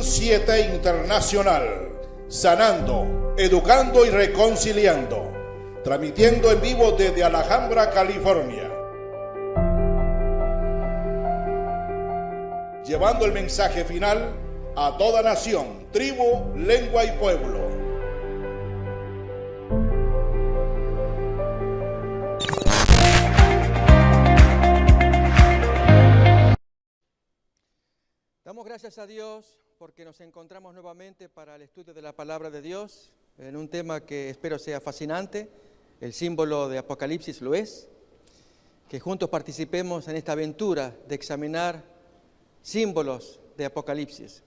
7 Internacional, sanando, educando y reconciliando, transmitiendo en vivo desde Alhambra, California, llevando el mensaje final a toda nación, tribu, lengua y pueblo. Damos gracias a Dios porque nos encontramos nuevamente para el estudio de la palabra de Dios en un tema que espero sea fascinante. El símbolo de Apocalipsis lo es. Que juntos participemos en esta aventura de examinar símbolos de Apocalipsis.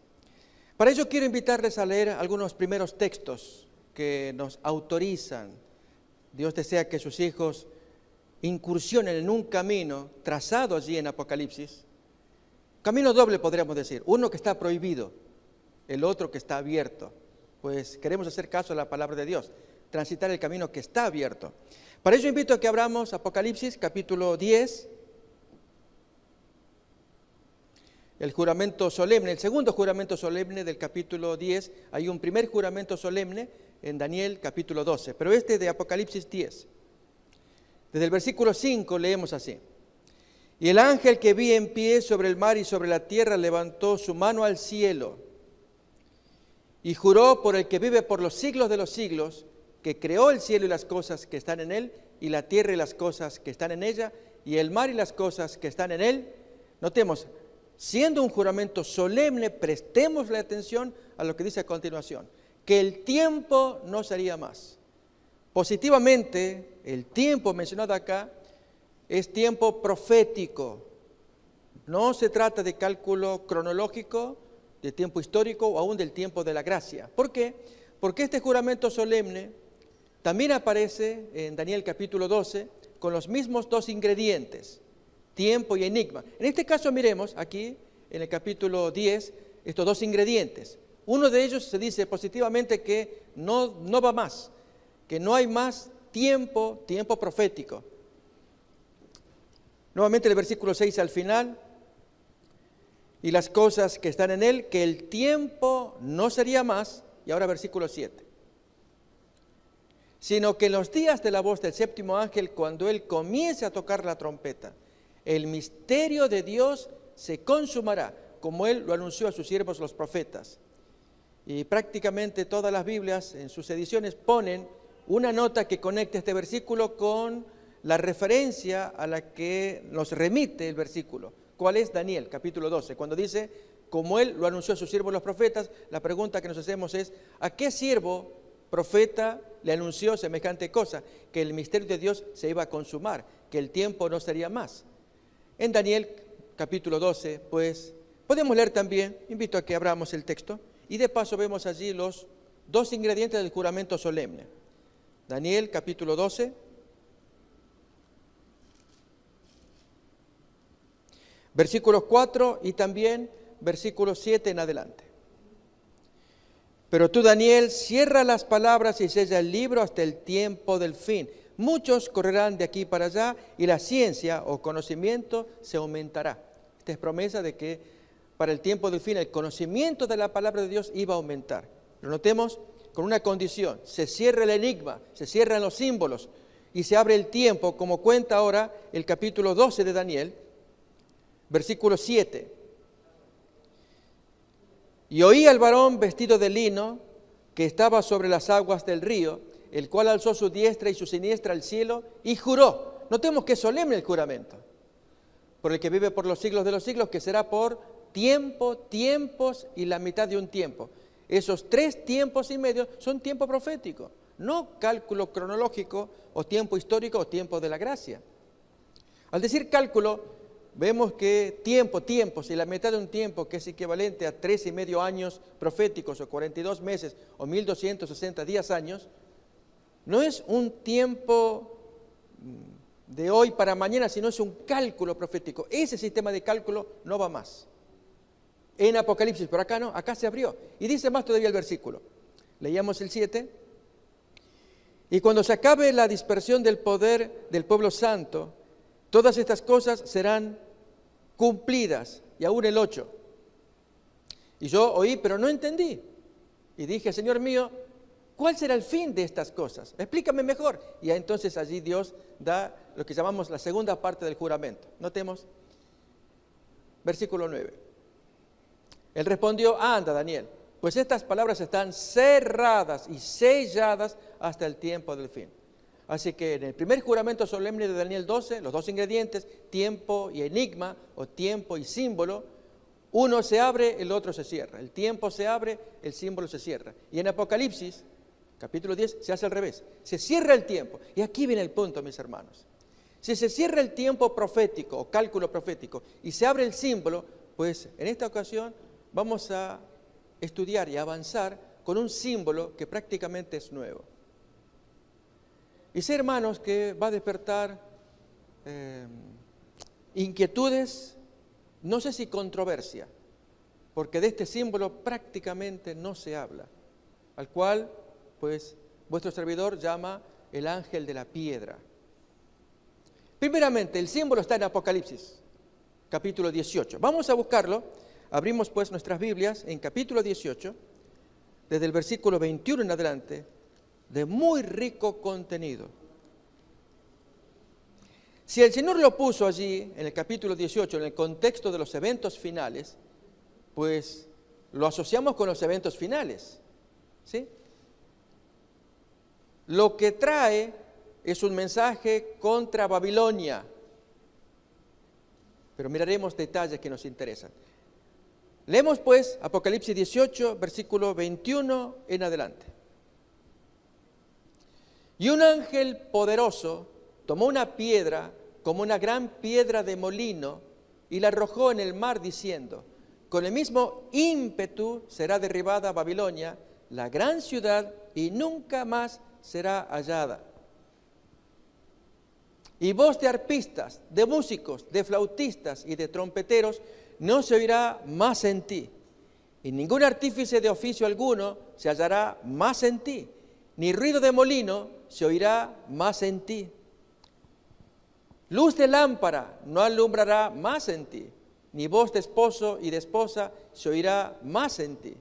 Para ello quiero invitarles a leer algunos primeros textos que nos autorizan. Dios desea que sus hijos incursionen en un camino trazado allí en Apocalipsis. Camino doble podríamos decir, uno que está prohibido, el otro que está abierto. Pues queremos hacer caso a la palabra de Dios, transitar el camino que está abierto. Para ello invito a que abramos Apocalipsis capítulo 10, el juramento solemne, el segundo juramento solemne del capítulo 10. Hay un primer juramento solemne en Daniel capítulo 12, pero este de Apocalipsis 10. Desde el versículo 5 leemos así. Y el ángel que vi en pie sobre el mar y sobre la tierra levantó su mano al cielo y juró por el que vive por los siglos de los siglos, que creó el cielo y las cosas que están en él, y la tierra y las cosas que están en ella, y el mar y las cosas que están en él. Notemos, siendo un juramento solemne, prestemos la atención a lo que dice a continuación, que el tiempo no sería más. Positivamente, el tiempo mencionado acá es tiempo profético. No se trata de cálculo cronológico, de tiempo histórico o aún del tiempo de la gracia. ¿Por qué? Porque este juramento solemne también aparece en Daniel capítulo 12 con los mismos dos ingredientes, tiempo y enigma. En este caso miremos aquí en el capítulo 10 estos dos ingredientes. Uno de ellos se dice positivamente que no va más, que no hay más tiempo profético. Nuevamente el versículo 6 al final, y las cosas que están en él, que el tiempo no sería más, y ahora versículo 7, sino que en los días de la voz del séptimo ángel, cuando él comience a tocar la trompeta, el misterio de Dios se consumará, como él lo anunció a sus siervos los profetas. Y prácticamente todas las Biblias en sus ediciones ponen una nota que conecta este versículo con la referencia a la que nos remite el versículo. ¿Cuál es? Daniel, capítulo 12. Cuando dice, como él lo anunció a sus siervos los profetas, la pregunta que nos hacemos es, ¿a qué siervo profeta le anunció semejante cosa? Que el misterio de Dios se iba a consumar, que el tiempo no sería más. En Daniel, capítulo 12, pues, podemos leer también, invito a que abramos el texto, y de paso vemos allí los dos ingredientes del juramento solemne. Daniel, capítulo 12, versículos 4 y también versículos 7 en adelante. Pero tú, Daniel, cierra las palabras y sella el libro hasta el tiempo del fin. Muchos correrán de aquí para allá y la ciencia o conocimiento se aumentará. Esta es promesa de que para el tiempo del fin el conocimiento de la palabra de Dios iba a aumentar. Lo notemos con una condición, se cierra el enigma, se cierran los símbolos y se abre el tiempo, como cuenta ahora el capítulo 12 de Daniel, versículo 7. Y oí al varón vestido de lino que estaba sobre las aguas del río, el cual alzó su diestra y su siniestra al cielo y juró. Notemos que es solemne el juramento. Por el que vive por los siglos de los siglos, que será por tiempo, tiempos y la mitad de un tiempo. Esos 3 tiempos y medio son tiempo profético, no cálculo cronológico o tiempo histórico o tiempo de la gracia. Al decir cálculo, vemos que tiempos y la mitad de un tiempo, que es equivalente a 3,5 años proféticos o 42 meses o 1260 días años, no es un tiempo de hoy para mañana, sino es un cálculo profético. Ese sistema de cálculo no va más. En Apocalipsis, pero acá no, acá se abrió. Y dice más todavía el versículo. Leíamos el 7. Y cuando se acabe la dispersión del poder del pueblo santo, todas estas cosas serán cumplidas. Y aún el 8. Y yo oí, pero no entendí. Y dije, Señor mío, ¿cuál será el fin de estas cosas? Explícame mejor. Y entonces allí Dios da lo que llamamos la segunda parte del juramento. Notemos, versículo 9. Él respondió, anda, Daniel, pues estas palabras están cerradas y selladas hasta el tiempo del fin. Así que en el primer juramento solemne de Daniel 12, los dos ingredientes, tiempo y enigma, o tiempo y símbolo, uno se abre, el otro se cierra. El tiempo se abre, el símbolo se cierra. Y en Apocalipsis, capítulo 10, se hace al revés. Se cierra el tiempo. Y aquí viene el punto, mis hermanos. Si se cierra el tiempo profético o cálculo profético y se abre el símbolo, pues en esta ocasión vamos a estudiar y avanzar con un símbolo que prácticamente es nuevo. Y sé, hermanos, que va a despertar inquietudes, no sé si controversia, porque de este símbolo prácticamente no se habla, al cual, pues, vuestro servidor llama el ángel de la piedra. Primeramente, el símbolo está en Apocalipsis, capítulo 18. Vamos a buscarlo. Abrimos, pues, nuestras Biblias en capítulo 18, desde el versículo 21 en adelante, de muy rico contenido. Si el Señor lo puso allí, en el capítulo 18, en el contexto de los eventos finales, pues lo asociamos con los eventos finales, ¿sí? Lo que trae es un mensaje contra Babilonia, pero miraremos detalles que nos interesan. Leemos, pues, Apocalipsis 18, versículo 21 en adelante. Y un ángel poderoso tomó una piedra como una gran piedra de molino y la arrojó en el mar diciendo, con el mismo ímpetu será derribada Babilonia, la gran ciudad, y nunca más será hallada. Y voz de arpistas, de músicos, de flautistas y de trompeteros no se oirá más en ti, y ningún artífice de oficio alguno se hallará más en ti, ni ruido de molino se oirá más en ti. Luz de lámpara no alumbrará más en ti, ni voz de esposo y de esposa se oirá más en ti.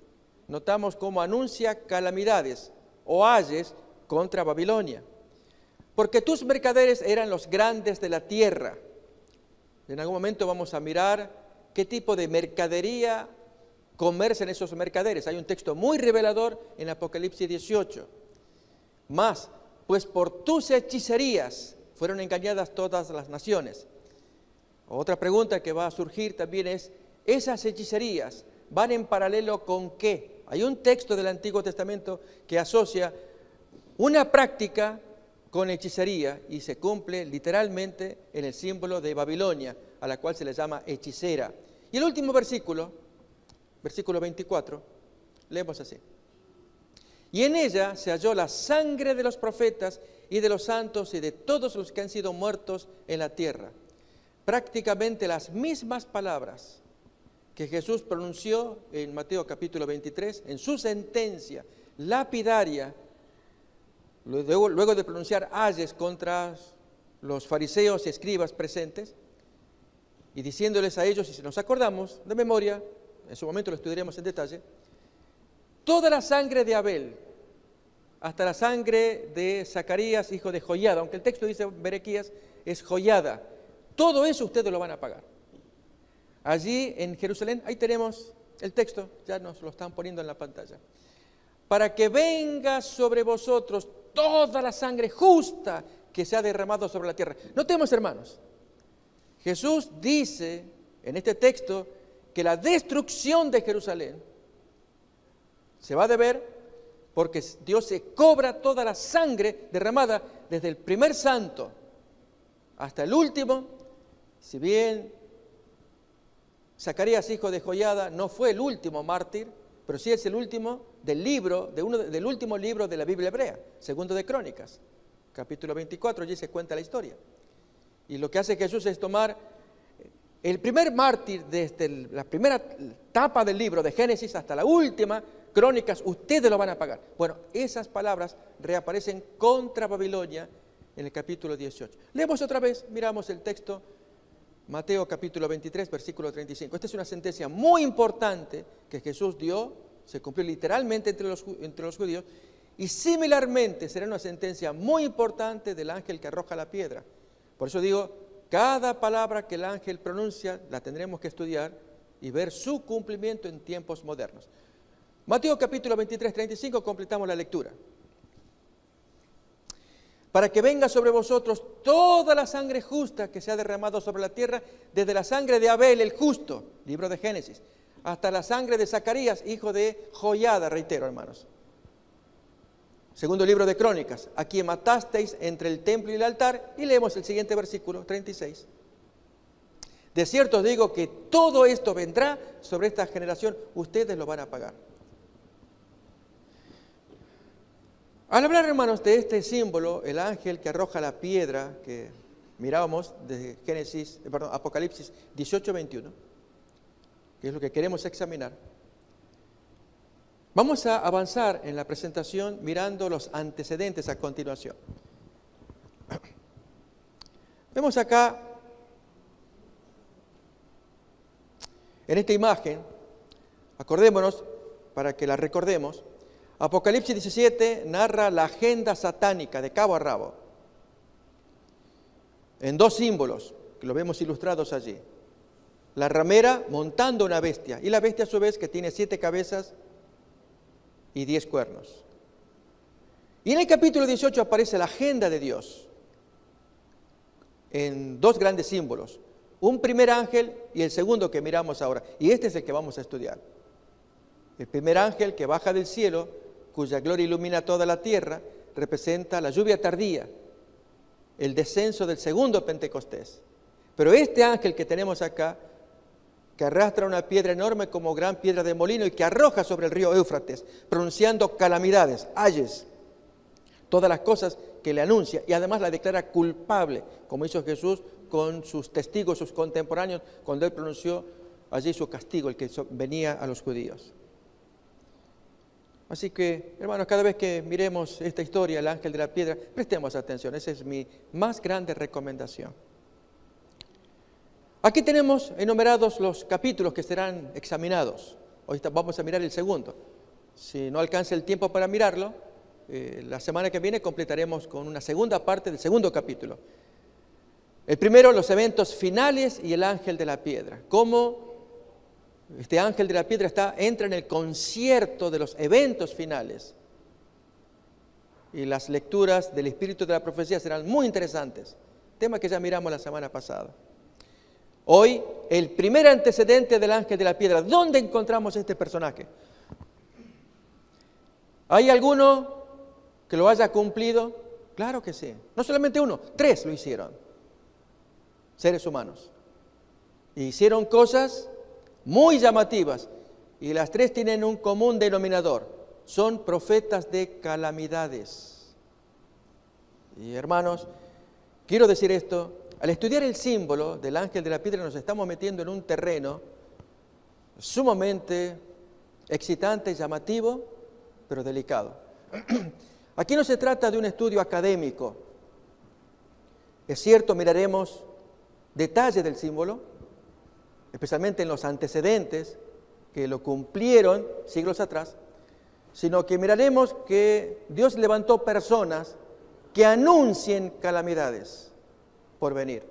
Notamos cómo anuncia calamidades o ayes contra Babilonia. Porque tus mercaderes eran los grandes de la tierra. En algún momento vamos a mirar qué tipo de mercadería comercian esos mercaderes. Hay un texto muy revelador en Apocalipsis 18. Más, pues por tus hechicerías fueron engañadas todas las naciones. Otra pregunta que va a surgir también es, ¿esas hechicerías van en paralelo con qué? Hay un texto del Antiguo Testamento que asocia una práctica con hechicería y se cumple literalmente en el símbolo de Babilonia, a la cual se le llama hechicera. Y el último versículo, versículo 24, leemos así. Y en ella se halló la sangre de los profetas y de los santos y de todos los que han sido muertos en la tierra. Prácticamente las mismas palabras que Jesús pronunció en Mateo capítulo 23, en su sentencia lapidaria, luego de pronunciar ayes contra los fariseos y escribas presentes, y diciéndoles a ellos, y si nos acordamos de memoria, en su momento lo estudiaremos en detalle, toda la sangre de Abel, hasta la sangre de Zacarías, hijo de Joiada, aunque el texto dice Berequías, es Joiada, todo eso ustedes lo van a pagar. Allí en Jerusalén, ahí tenemos el texto, ya nos lo están poniendo en la pantalla. Para que venga sobre vosotros toda la sangre justa que se ha derramado sobre la tierra. Notemos, hermanos, Jesús dice en este texto que la destrucción de Jerusalén se va a deber porque Dios se cobra toda la sangre derramada desde el primer santo hasta el último. Si bien Zacarías, hijo de Joiada, no fue el último mártir, pero sí es el último del último libro de la Biblia hebrea, segundo de Crónicas, capítulo 24, allí se cuenta la historia. Y lo que hace Jesús es tomar el primer mártir desde la primera etapa del libro de Génesis hasta la última, Crónicas, ustedes lo van a pagar. Bueno, esas palabras reaparecen contra Babilonia en el capítulo 18. Leemos otra vez, miramos el texto Mateo capítulo 23, versículo 35. Esta es una sentencia muy importante que Jesús dio, se cumplió literalmente entre los judíos, y similarmente será una sentencia muy importante del ángel que arroja la piedra. Por eso digo, cada palabra que el ángel pronuncia la tendremos que estudiar y ver su cumplimiento en tiempos modernos. Mateo capítulo 23, 35, completamos la lectura. Para que venga sobre vosotros toda la sangre justa que se ha derramado sobre la tierra, desde la sangre de Abel el justo, libro de Génesis, hasta la sangre de Zacarías, hijo de Joiada, reitero, hermanos. Segundo libro de Crónicas, a quien matasteis entre el templo y el altar, y leemos el siguiente versículo, 36. De cierto os digo que todo esto vendrá sobre esta generación, ustedes lo van a pagar. Al hablar, hermanos, de este símbolo, el ángel que arroja la piedra que mirábamos de Apocalipsis 18, 21, que es lo que queremos examinar, vamos a avanzar en la presentación mirando los antecedentes a continuación. Vemos acá, en esta imagen, acordémonos, para que la recordemos, Apocalipsis 17 narra la agenda satánica de cabo a rabo, en dos símbolos, que lo vemos ilustrados allí. La ramera montando una bestia, y la bestia a su vez que tiene 7 cabezas y 10 cuernos. Y en el capítulo 18 aparece la agenda de Dios, en dos grandes símbolos, un primer ángel y el segundo que miramos ahora, y este es el que vamos a estudiar. El primer ángel que baja del cielo, cuya gloria ilumina toda la tierra, representa la lluvia tardía, el descenso del segundo Pentecostés. Pero este ángel que tenemos acá, que arrastra una piedra enorme como gran piedra de molino y que arroja sobre el río Éufrates, pronunciando calamidades, ayes, todas las cosas que le anuncia, y además la declara culpable, como hizo Jesús con sus testigos, sus contemporáneos, cuando él pronunció allí su castigo, el que venía a los judíos. Así que, hermanos, cada vez que miremos esta historia, el ángel de la piedra, prestemos atención. Esa es mi más grande recomendación. Aquí tenemos enumerados los capítulos que serán examinados. Hoy vamos a mirar el segundo. Si no alcanza el tiempo para mirarlo, la semana que viene completaremos con una segunda parte del segundo capítulo. El primero, los eventos finales y el ángel de la piedra. Cómo este ángel de la piedra entra en el concierto de los eventos finales. Y las lecturas del espíritu de la profecía serán muy interesantes. Tema que ya miramos la semana pasada. Hoy, el primer antecedente del ángel de la piedra. ¿Dónde encontramos este personaje? ¿Hay alguno que lo haya cumplido? Claro que sí. No solamente uno, 3 lo hicieron. Seres humanos. Y hicieron cosas muy llamativas, y las 3 tienen un común denominador: son profetas de calamidades. Y hermanos, quiero decir esto, al estudiar el símbolo del ángel de la piedra nos estamos metiendo en un terreno sumamente excitante, llamativo, pero delicado. Aquí no se trata de un estudio académico. Es cierto, miraremos detalles del símbolo, especialmente en los antecedentes que lo cumplieron siglos atrás, sino que miraremos que Dios levantó personas que anuncien calamidades por venir.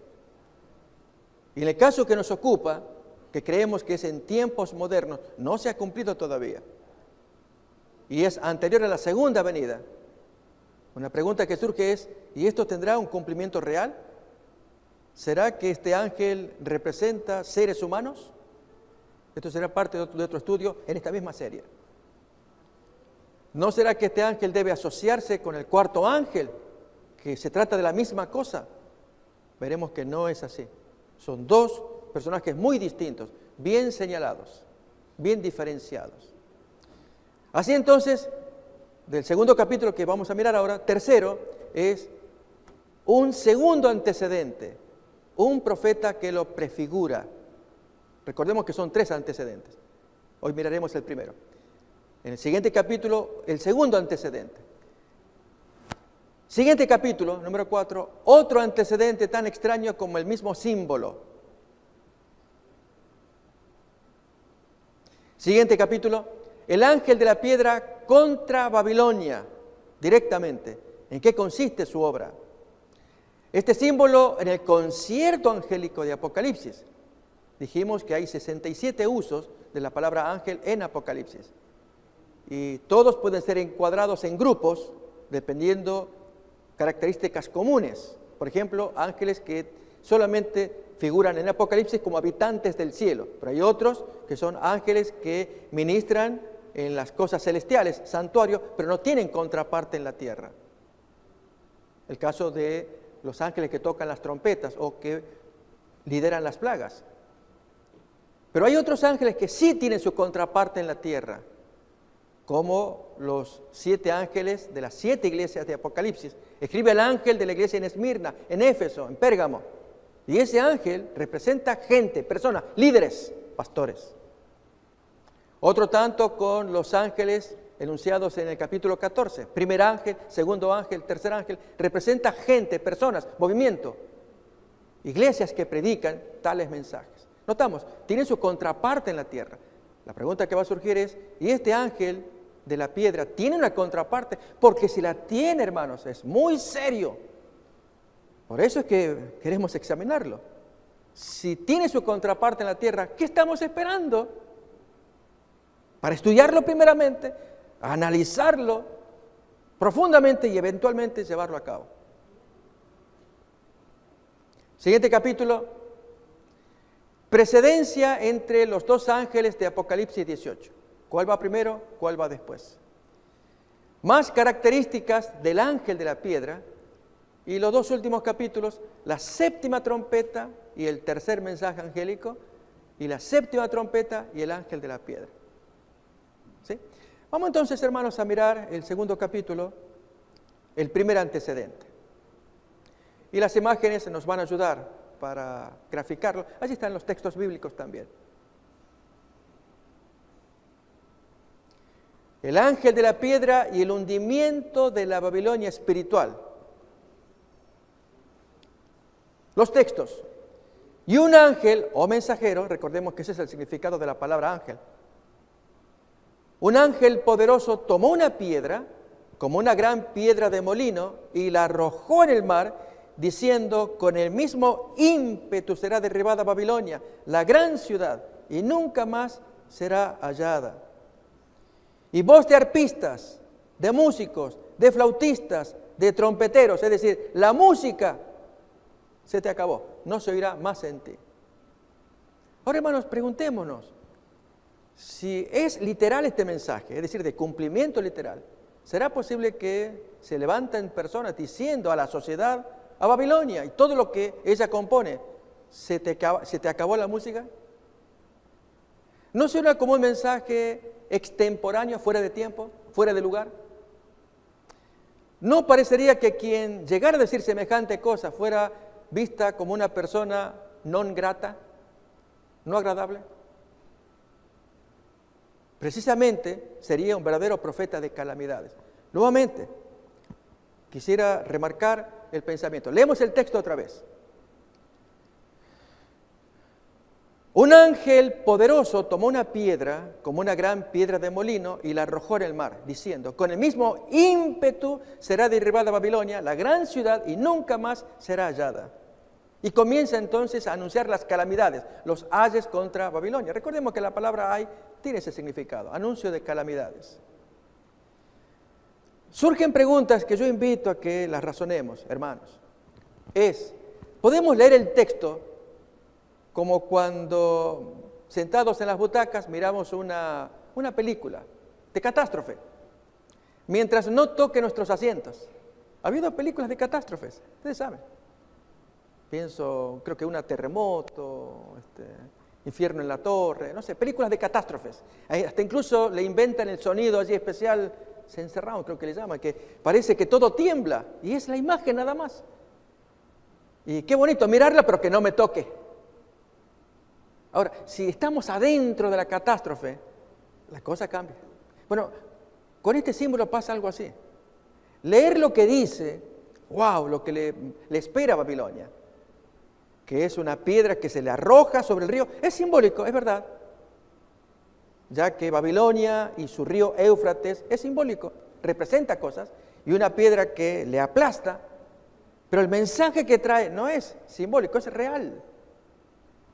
Y en el caso que nos ocupa, que creemos que es en tiempos modernos, no se ha cumplido todavía, y es anterior a la segunda venida. Una pregunta que surge es, ¿y esto tendrá un cumplimiento real? ¿Será que este ángel representa seres humanos? Esto será parte de otro estudio en esta misma serie. ¿No será que este ángel debe asociarse con el cuarto ángel, que se trata de la misma cosa? Veremos que no es así. Son 2 personajes muy distintos, bien señalados, bien diferenciados. Así entonces, del segundo capítulo que vamos a mirar ahora, tercero, es un segundo antecedente, un profeta que lo prefigura. Recordemos que son 3 antecedentes. Hoy miraremos el primero. En el siguiente capítulo, el segundo antecedente. Siguiente capítulo, número 4, otro antecedente tan extraño como el mismo símbolo. Siguiente capítulo, el ángel de la piedra contra Babilonia, directamente. ¿En qué consiste su obra? Este símbolo en el concierto angélico de Apocalipsis. Dijimos que hay 67 usos de la palabra ángel en Apocalipsis. Y todos pueden ser encuadrados en grupos, dependiendo características comunes. Por ejemplo, ángeles que solamente figuran en Apocalipsis como habitantes del cielo, pero hay otros que son ángeles que ministran en las cosas celestiales, santuarios, pero no tienen contraparte en la tierra. El caso de los ángeles que tocan las trompetas o que lideran las plagas. Pero hay otros ángeles que sí tienen su contraparte en la tierra, como los 7 ángeles de las 7 iglesias de Apocalipsis. Escribe el ángel de la iglesia en Esmirna, en Éfeso, en Pérgamo. Y ese ángel representa gente, personas, líderes, pastores. Otro tanto con los ángeles enunciados en el capítulo 14. Primer ángel, segundo ángel, tercer ángel. Representa gente, personas, movimiento. Iglesias que predican tales mensajes. Notamos, tienen su contraparte en la tierra. La pregunta que va a surgir es, ¿y este ángel de la piedra tiene una contraparte? Porque si la tiene, hermanos, es muy serio. Por eso es que queremos examinarlo. Si tiene su contraparte en la tierra, ¿qué estamos esperando? Para estudiarlo primeramente, analizarlo profundamente y eventualmente llevarlo a cabo. Siguiente capítulo. Precedencia entre los 2 ángeles de Apocalipsis 18. ¿Cuál va primero? ¿Cuál va después? Más características del ángel de la piedra. Y los 2 últimos capítulos, la 7ª trompeta y el tercer mensaje angélico, y la 7ª trompeta y el ángel de la piedra. ¿Sí? Vamos entonces, hermanos, a mirar el 2º capítulo, el primer antecedente. Y las imágenes nos van a ayudar para graficarlo. Allí están los textos bíblicos también. El ángel de la piedra y el hundimiento de la Babilonia espiritual. Los textos. Y un ángel o mensajero, recordemos que ese es el significado de la palabra ángel. Un ángel poderoso tomó una piedra, como una gran piedra de molino, y la arrojó en el mar, diciendo, con el mismo ímpetu será derribada Babilonia, la gran ciudad, y nunca más será hallada. Y voz de arpistas, de músicos, de flautistas, de trompeteros, es decir, la música se te acabó, no se oirá más en ti. Ahora, hermanos, preguntémonos, si es literal este mensaje, es decir, de cumplimiento literal, ¿será posible que se levanten personas diciendo a la sociedad, a Babilonia y todo lo que ella compone, ¿se te acabó la música? ¿No suena como un mensaje extemporáneo, fuera de tiempo, fuera de lugar? ¿No parecería que quien llegara a decir semejante cosa fuera vista como una persona non grata, no agradable? Precisamente sería un verdadero profeta de calamidades. Nuevamente, quisiera remarcar el pensamiento. Leemos el texto otra vez. Un ángel poderoso tomó una piedra, como una gran piedra de molino, y la arrojó en el mar, diciendo, con el mismo ímpetu será derribada Babilonia, la gran ciudad, y nunca más será hallada. Y comienza entonces a anunciar las calamidades, los ayes contra Babilonia. Recordemos que la palabra ay tiene ese significado, anuncio de calamidades. Surgen preguntas que yo invito a que las razonemos, hermanos. ¿Podemos leer el texto como cuando sentados en las butacas miramos una película de catástrofe, mientras no toque nuestros asientos? Ha habido películas de catástrofes, ustedes saben. Creo que una terremoto, infierno en la torre, no sé, películas de catástrofes. Hasta incluso le inventan el sonido allí especial, cencerrado creo que le llaman, que parece que todo tiembla, y es la imagen nada más. Y qué bonito mirarla, pero que no me toque. Ahora, si estamos adentro de la catástrofe, la cosa cambia. Bueno, con este símbolo pasa algo así. Leer lo que dice, wow, lo que le espera a Babilonia, que es una piedra que se le arroja sobre el río, es simbólico, es verdad. ya que Babilonia y su río Éufrates es simbólico, representa cosas, y una piedra que le aplasta, pero el mensaje que trae no es simbólico, es real,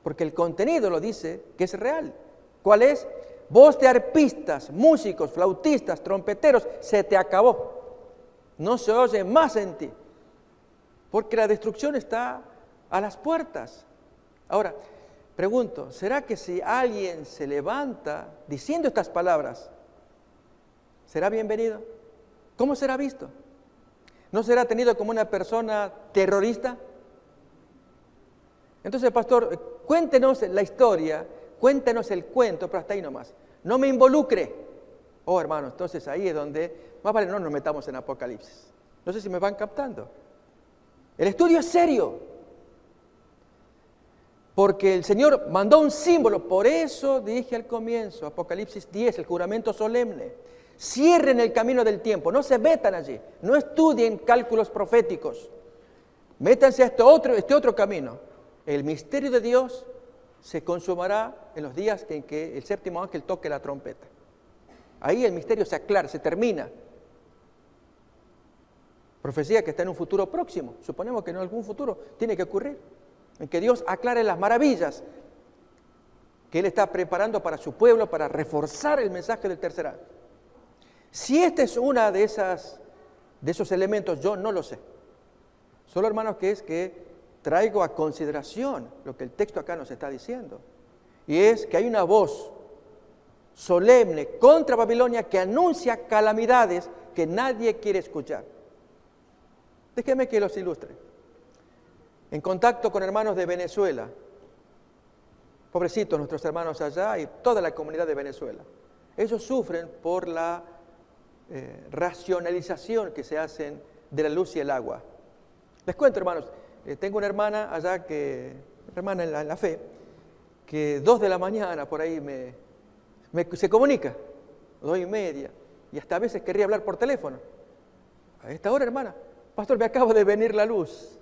porque el contenido lo dice que es real. ¿Cuál es? Voz de arpistas, músicos, flautistas, trompeteros, se te acabó. No se oye más en ti, porque la destrucción está a las puertas. Ahora, pregunto, ¿será que si alguien se levanta diciendo estas palabras, será bienvenido? ¿Cómo será visto? ¿No será tenido como una persona terrorista? Entonces, pastor, cuéntenos la historia, cuéntenos el cuento, pero hasta ahí nomás. No me involucre. Oh, hermano, entonces ahí es donde más vale no nos metamos en Apocalipsis. No sé si me van captando. El estudio es serio. Porque el Señor mandó un símbolo. Por eso dije al comienzo, Apocalipsis 10, el juramento solemne. Cierren el camino del tiempo, no se metan allí. No estudien cálculos proféticos. Métanse a este otro camino. El misterio de Dios se consumará en los días en que el séptimo ángel toque la trompeta. Ahí el misterio se aclara, se termina. Profecía que está en un futuro próximo. Suponemos que en algún futuro tiene que ocurrir. En que Dios aclare las maravillas que Él está preparando para su pueblo, para reforzar el mensaje del tercer ángel. Si esta es una de esos elementos, yo no lo sé. Solo, hermanos, que traigo a consideración lo que el texto acá nos está diciendo. Y es que hay una voz solemne contra Babilonia que anuncia calamidades que nadie quiere escuchar. Déjenme que los ilustre. En contacto con hermanos de Venezuela, pobrecitos nuestros hermanos allá y toda la comunidad de Venezuela, ellos sufren por la racionalización que se hacen de la luz y el agua. Les cuento, hermanos, tengo una hermana allá, hermana en la fe, que 2 de la mañana por ahí se comunica, 2:30, y hasta a veces querría hablar por teléfono. A esta hora, hermana, pastor, me acaba de venir la luz.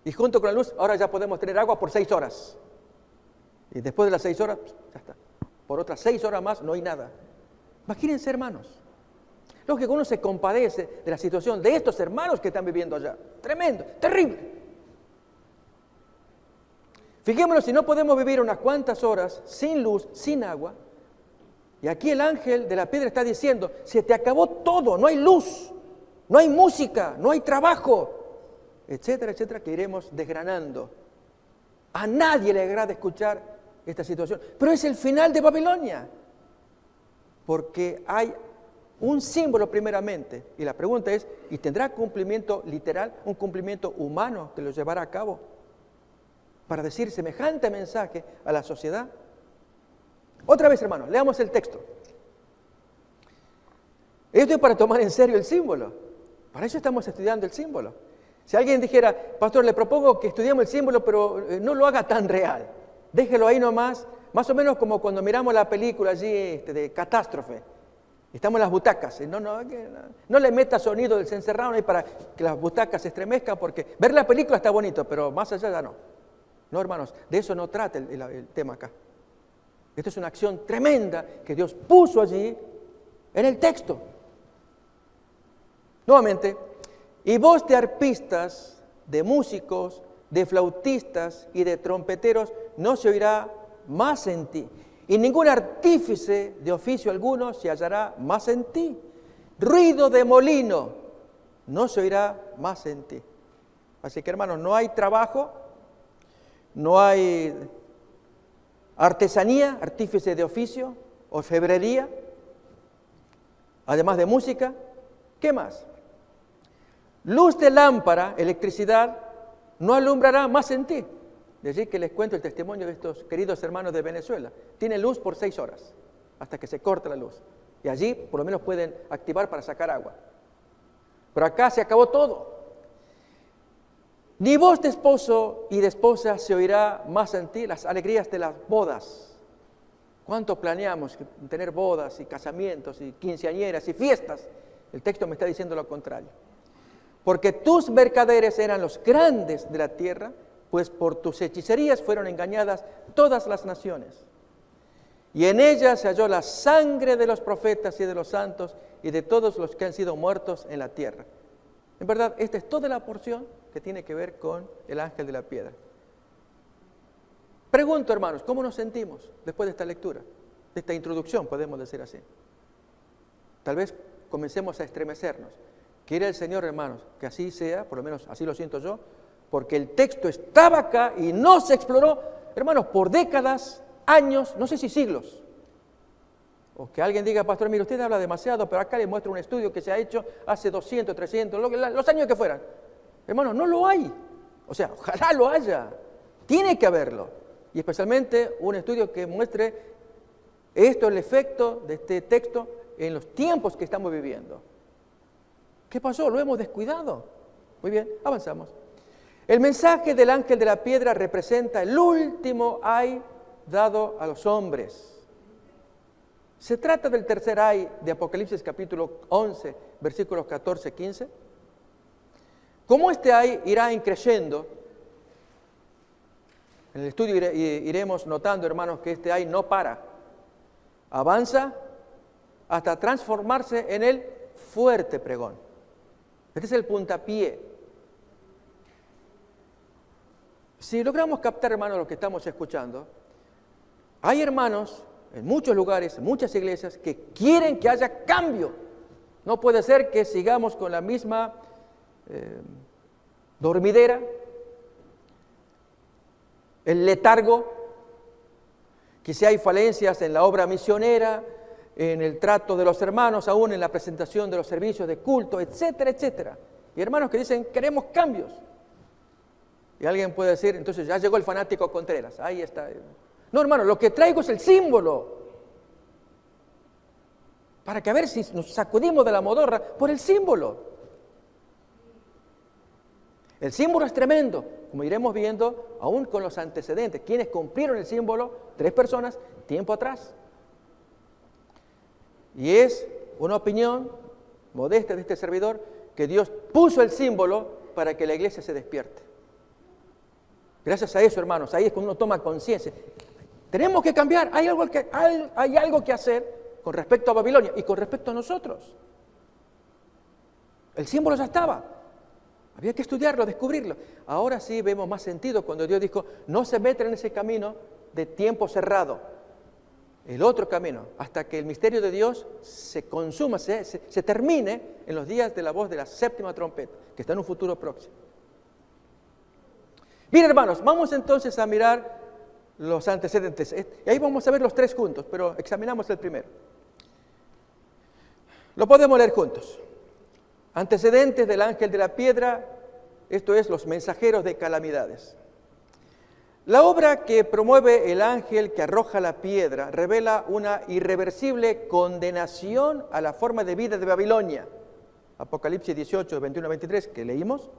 Y junto con la luz, ahora ya podemos tener agua por 6 horas. Y después de las 6 horas, ya está. Por otras 6 horas más no hay nada. Imagínense, hermanos. Lógico, uno se compadece de la situación de estos hermanos que están viviendo allá. Tremendo, terrible. Fijémonos si no podemos vivir unas cuantas horas sin luz, sin agua. Y aquí el ángel de la piedra está diciendo, se te acabó todo, no hay luz, no hay música, no hay trabajo, etcétera, etcétera, que iremos desgranando. A nadie le agrada escuchar esta situación, pero es el final de Babilonia, porque hay un símbolo primeramente, y la pregunta es, ¿y tendrá cumplimiento literal, un cumplimiento humano que lo llevará a cabo para decir semejante mensaje a la sociedad? Otra vez, hermanos, leamos el texto. Esto es para tomar en serio el símbolo, para eso estamos estudiando el símbolo. Si alguien dijera, pastor, le propongo que estudiemos el símbolo, pero no lo haga tan real, déjelo ahí nomás, más o menos como cuando miramos la película allí de Catástrofe. Estamos en las butacas, no le meta sonido del cencerrado ahí para que las butacas se estremezcan, porque ver la película está bonito, pero más allá ya no. No, hermanos, de eso no trata el tema acá. Esto es una acción tremenda que Dios puso allí en el texto. Nuevamente, y voz de arpistas, de músicos, de flautistas y de trompeteros no se oirá más en ti. Y ningún artífice de oficio alguno se hallará más en ti. Ruido de molino no se oirá más en ti. Así que, hermanos, no hay trabajo, no hay artesanía, artífice de oficio, orfebrería, además de música. ¿Qué más? Luz de lámpara, electricidad, no alumbrará más en ti. De allí que les cuento el testimonio de estos queridos hermanos de Venezuela. Tienen luz por 6 horas, hasta que se corta la luz. Y allí por lo menos pueden activar para sacar agua. Pero acá se acabó todo. Ni voz de esposo y de esposa se oirá más en ti, las alegrías de las bodas. ¿Cuánto planeamos tener bodas y casamientos y quinceañeras y fiestas? El texto me está diciendo lo contrario. Porque tus mercaderes eran los grandes de la tierra, pues por tus hechicerías fueron engañadas todas las naciones. y en ella se halló la sangre de los profetas y de los santos y de todos los que han sido muertos en la tierra. En verdad, esta es toda la porción que tiene que ver con el ángel de la piedra. Pregunto, hermanos, ¿cómo nos sentimos después de esta lectura? De esta introducción, podemos decir así. Tal vez comencemos a estremecernos. Quiere el Señor, hermanos, que así sea, por lo menos así lo siento yo, porque el texto estaba acá y no se exploró, hermanos, por décadas, años, no sé si siglos. O que alguien diga, pastor, mire, usted habla demasiado, pero acá le muestro un estudio que se ha hecho hace 200, 300, los años que fueran. Hermanos, no lo hay. O sea, ojalá lo haya. Tiene que haberlo. Y especialmente un estudio que muestre esto, el efecto de este texto en los tiempos que estamos viviendo. ¿Qué pasó? Lo hemos descuidado. Muy bien, avanzamos. El mensaje del ángel de la piedra representa el último ay dado a los hombres. Se trata del tercer ay de Apocalipsis capítulo 11, versículos 14, 15. ¿Cómo este ay irá increciendo? En el estudio iremos notando, hermanos, que este ay no para. Avanza hasta transformarse en el fuerte pregón. Este es el puntapié. Si logramos captar, hermanos, lo que estamos escuchando, hay hermanos en muchos lugares, en muchas iglesias, que quieren que haya cambio. No puede ser que sigamos con la misma dormidera, el letargo, que si hay falencias en la obra misionera, en el trato de los hermanos, aún en la presentación de los servicios de culto, etcétera, etcétera. Y hermanos que dicen, queremos cambios. Y alguien puede decir, entonces ya llegó el fanático Contreras, ahí está. No, hermano, lo que traigo es el símbolo. Para que a ver si nos sacudimos de la modorra por el símbolo. El símbolo es tremendo, como iremos viendo, aún con los antecedentes. Quienes cumplieron el símbolo, 3 personas, tiempo atrás. Y es una opinión modesta de este servidor, que Dios puso el símbolo para que la iglesia se despierte. Gracias a eso, hermanos, ahí es cuando uno toma conciencia. Tenemos que cambiar, hay algo que hacer con respecto a Babilonia y con respecto a nosotros. El símbolo ya estaba, había que estudiarlo, descubrirlo. Ahora sí vemos más sentido cuando Dios dijo, no se metan en ese camino de tiempo cerrado, el otro camino, hasta que el misterio de Dios se consuma, se termine en los días de la voz de la 7ª trompeta, que está en un futuro próximo. Bien, hermanos, vamos entonces a mirar los antecedentes. Y ahí vamos a ver los 3 juntos, pero examinamos el primero. Lo podemos leer juntos. Antecedentes del ángel de la piedra, esto es, los mensajeros de calamidades. La obra que promueve el ángel que arroja la piedra revela una irreversible condenación a la forma de vida de Babilonia. Apocalipsis 18, 21 a 23, que leímos.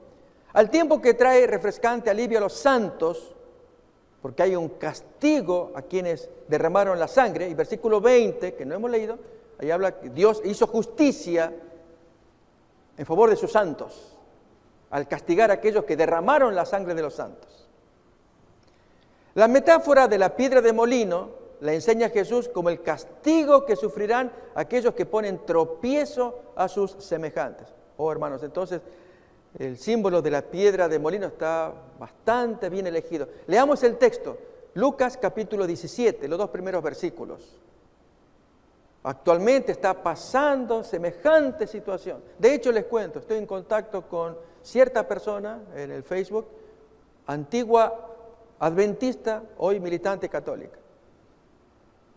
Al tiempo que trae refrescante alivio a los santos, porque hay un castigo a quienes derramaron la sangre. Y versículo 20, que no hemos leído, ahí habla que Dios hizo justicia en favor de sus santos, al castigar a aquellos que derramaron la sangre de los santos. La metáfora de la piedra de molino la enseña Jesús como el castigo que sufrirán aquellos que ponen tropiezo a sus semejantes. Oh, hermanos, entonces el símbolo de la piedra de molino está bastante bien elegido. Leamos el texto, Lucas capítulo 17, los 2 primeros versículos. Actualmente está pasando semejante situación. De hecho, les cuento, estoy en contacto con cierta persona en el Facebook, antigua adventista, hoy militante católica.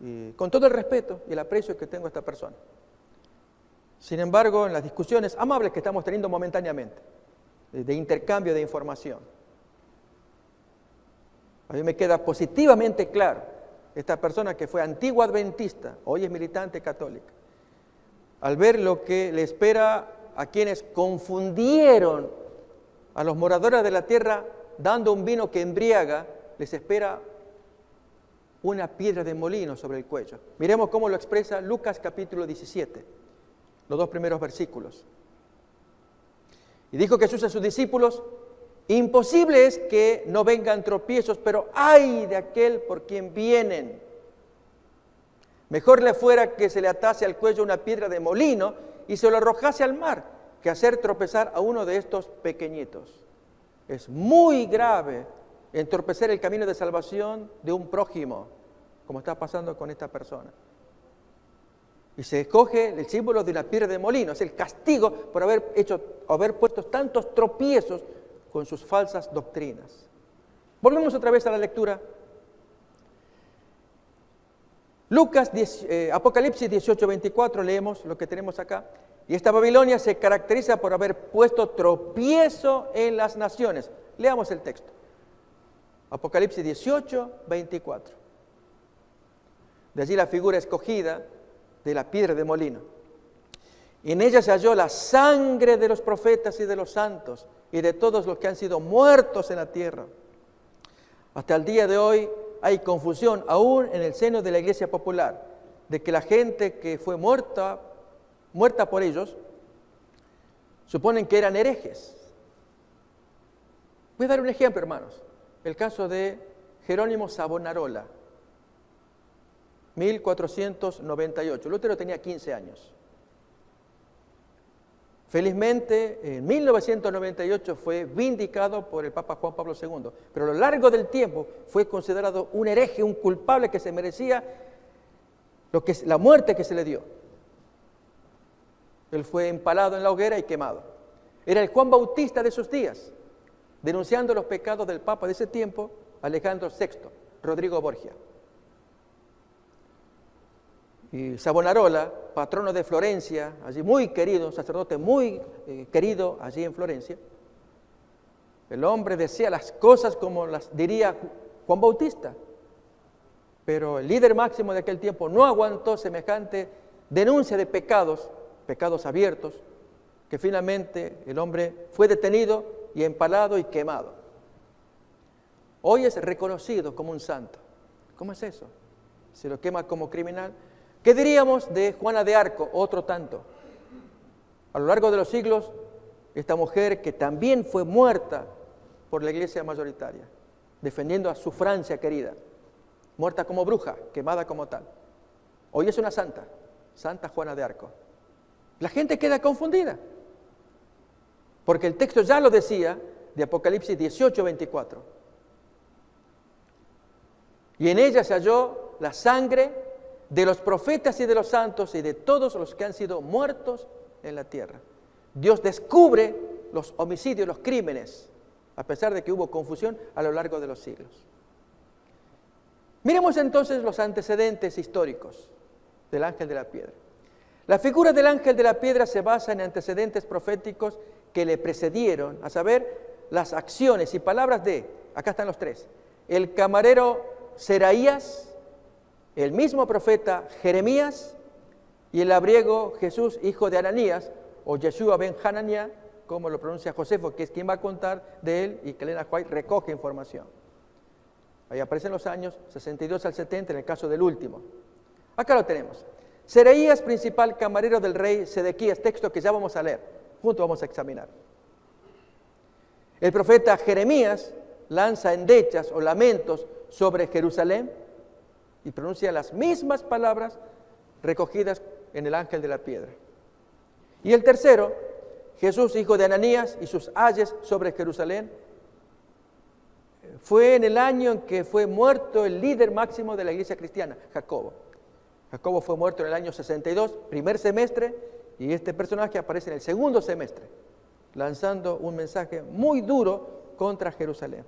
Y con todo el respeto y el aprecio que tengo a esta persona. Sin embargo, en las discusiones amables que estamos teniendo momentáneamente, de intercambio de información, a mí me queda positivamente claro, esta persona que fue antigua adventista, hoy es militante católica, al ver lo que le espera a quienes confundieron a los moradores de la tierra dando un vino que embriaga, les espera una piedra de molino sobre el cuello. Miremos cómo lo expresa Lucas capítulo 17, los 2 primeros versículos. Y dijo Jesús a sus discípulos, imposible es que no vengan tropiezos, pero ay de aquel por quien vienen. Mejor le fuera que se le atase al cuello una piedra de molino y se lo arrojase al mar, que hacer tropezar a uno de estos pequeñitos. Es muy grave entorpecer el camino de salvación de un prójimo, como está pasando con esta persona. Y se escoge el símbolo de una piedra de molino, es el castigo por haber puesto tantos tropiezos con sus falsas doctrinas. Volvemos otra vez a la lectura. Apocalipsis 18:24, leemos lo que tenemos acá. Y esta Babilonia se caracteriza por haber puesto tropiezo en las naciones. Leamos el texto. Apocalipsis 18:24. De allí la figura escogida de la piedra de molino. Y en ella se halló la sangre de los profetas y de los santos y de todos los que han sido muertos en la tierra. Hasta el día de hoy hay confusión aún en el seno de la iglesia popular, de que la gente que fue muerta por ellos, suponen que eran herejes. Voy a dar un ejemplo, hermanos. El caso de Jerónimo Savonarola, 1498. Lutero tenía 15 años. Felizmente, en 1998 fue vindicado por el Papa Juan Pablo II, pero a lo largo del tiempo fue considerado un hereje, un culpable que se merecía la muerte que se le dio. Él fue empalado en la hoguera y quemado. Era el Juan Bautista de sus días, denunciando los pecados del Papa de ese tiempo, Alejandro VI, Rodrigo Borgia. Y Savonarola, patrono de Florencia, allí muy querido, un sacerdote muy querido allí en Florencia, el hombre decía las cosas como las diría Juan Bautista, pero el líder máximo de aquel tiempo no aguantó semejante denuncia de pecados abiertos, que finalmente el hombre fue detenido y empalado y quemado. Hoy es reconocido como un santo. ¿Cómo es eso? Se lo quema como criminal. ¿Qué diríamos de Juana de Arco, otro tanto? A lo largo de los siglos, esta mujer que también fue muerta por la iglesia mayoritaria, defendiendo a su Francia querida, muerta como bruja, quemada como tal. Hoy es una santa, Santa Juana de Arco. La gente queda confundida, porque el texto ya lo decía de Apocalipsis 18:24. Y en ella se halló la sangre de los profetas y de los santos y de todos los que han sido muertos en la tierra. Dios descubre los homicidios, los crímenes, a pesar de que hubo confusión a lo largo de los siglos. Miremos entonces los antecedentes históricos del ángel de la piedra. La figura del ángel de la piedra se basa en antecedentes proféticos que le precedieron, a saber, las acciones y palabras de, acá están los tres, el camarero Seraías, el mismo profeta Jeremías y el labriego Jesús, hijo de Ananías, o Yeshua ben Hananiah, como lo pronuncia Josefo, que es quien va a contar de él y que Elena White recoge información. Ahí aparecen los años 62 al 70 en el caso del último. Acá lo tenemos. Seraías, principal camarero del rey Sedequías, texto que ya vamos a leer, juntos vamos a examinar. El profeta Jeremías lanza endechas o lamentos sobre Jerusalén y pronuncia las mismas palabras recogidas en el ángel de la piedra. Y el tercero, Jesús, hijo de Ananías, y sus ayes sobre Jerusalén, fue en el año en que fue muerto el líder máximo de la iglesia cristiana, Jacobo. Jacobo fue muerto en el año 62, primer semestre, y este personaje aparece en el segundo semestre, lanzando un mensaje muy duro contra Jerusalén.